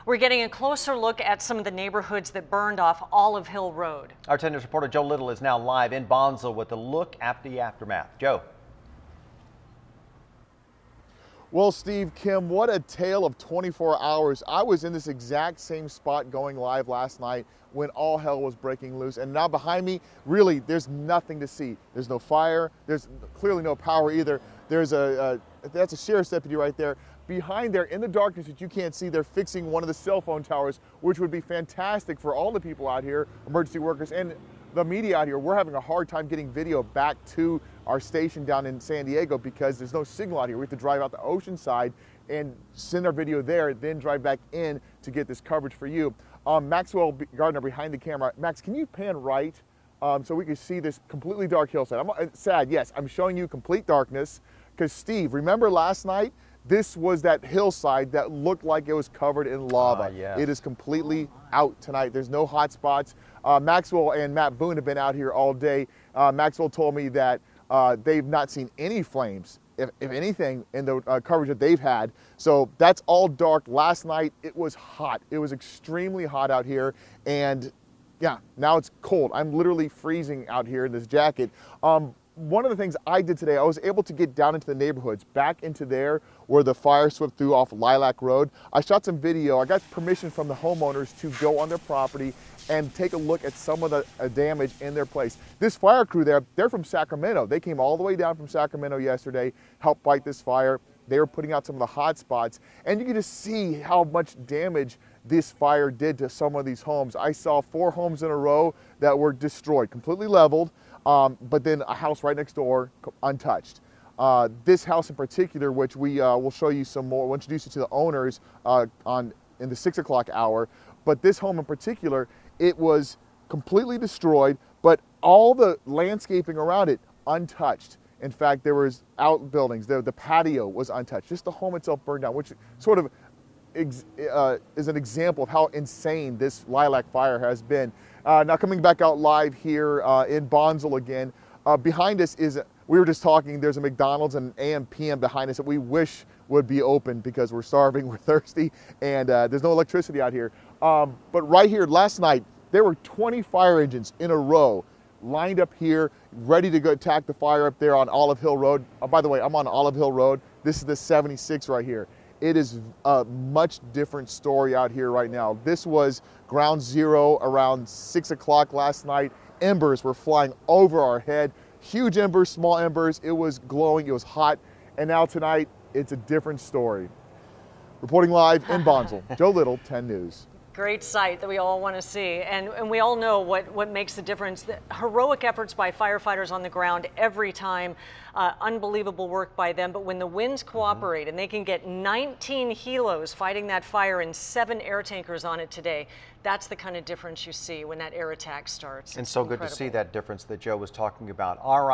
We're getting a closer look at some of the neighborhoods that burned off Olive Hill Road. Our 10 News reporter Joe Little is now live in Bonsall with a look at the aftermath. Joe. Well, Steve, Kim, what a tale of 24 hours. I was in this exact same spot going live last night when all hell was breaking loose. And now behind me, really, there's nothing to see. There's no fire. There's clearly no power either. There's that's a sheriff's deputy right there. Behind there, in the darkness that you can't see, they're fixing one of the cell phone towers, which would be fantastic for all the people out here, emergency workers and the media out here. We're having a hard time getting video back to our station down in San Diego because there's no signal out here. We have to drive out the ocean side and send our video there, then drive back in to get this coverage for you. Maxwell Gardner behind the camera. Max, can you pan right so we can see this completely dark hillside? It's sad, yes, I'm showing you complete darkness because Steve, remember last night? This was that hillside that looked like it was covered in lava. Yes. It is completely out tonight. There's no hot spots. Maxwell and Matt Boone have been out here all day. Maxwell told me that they've not seen any flames, if anything, in the coverage that they've had. So that's all dark. Last night, it was hot. It was extremely hot out here. And yeah, now it's cold. I'm literally freezing out here in this jacket. One of the things I did today, I was able to get down into the neighborhoods, back into there where the fire swept through off Lilac Road. I shot some video. I got permission from the homeowners to go on their property and take a look at some of the damage in their place. This fire crew there, they're from Sacramento. They came all the way down from Sacramento yesterday, helped fight this fire. They were putting out some of the hot spots, and you can just see how much damage this fire did to some of these homes. I saw 4 homes in a row that were destroyed, completely leveled, but then a house right next door untouched. This house in particular, which we will show you some more, we'll introduce you to the owners in the 6 o'clock hour, but this home in particular, it was completely destroyed, but all the landscaping around it untouched. In fact, there was outbuildings, the patio was untouched, just the home itself burned down, which sort of is an example of how insane this lilac fire has been. Now coming back out live here in Bonsall again, behind us is, we were just talking, there's a McDonald's and an AM/PM behind us that we wish would be open because we're starving, we're thirsty, and there's no electricity out here. But right here last night, there were 20 fire engines in a row lined up here, ready to go attack the fire up there on Olive Hill Road. By the way, I'm on Olive Hill Road. This is the 76 right here. It is a much different story out here right now. This was ground zero around 6 o'clock last night. Embers were flying over our head. Huge embers, small embers. It was glowing, it was hot. And now tonight, it's a different story. Reporting live in Bonsall, Joe Little, 10 News. Great sight that we all want to see. And we all know what makes the difference. The heroic efforts by firefighters on the ground every time. Unbelievable work by them. But when the winds cooperate and they can get 19 helos fighting that fire and 7 air tankers on it today, that's the kind of difference you see when that air attack starts. And so good to see that difference that Joe was talking about. All right.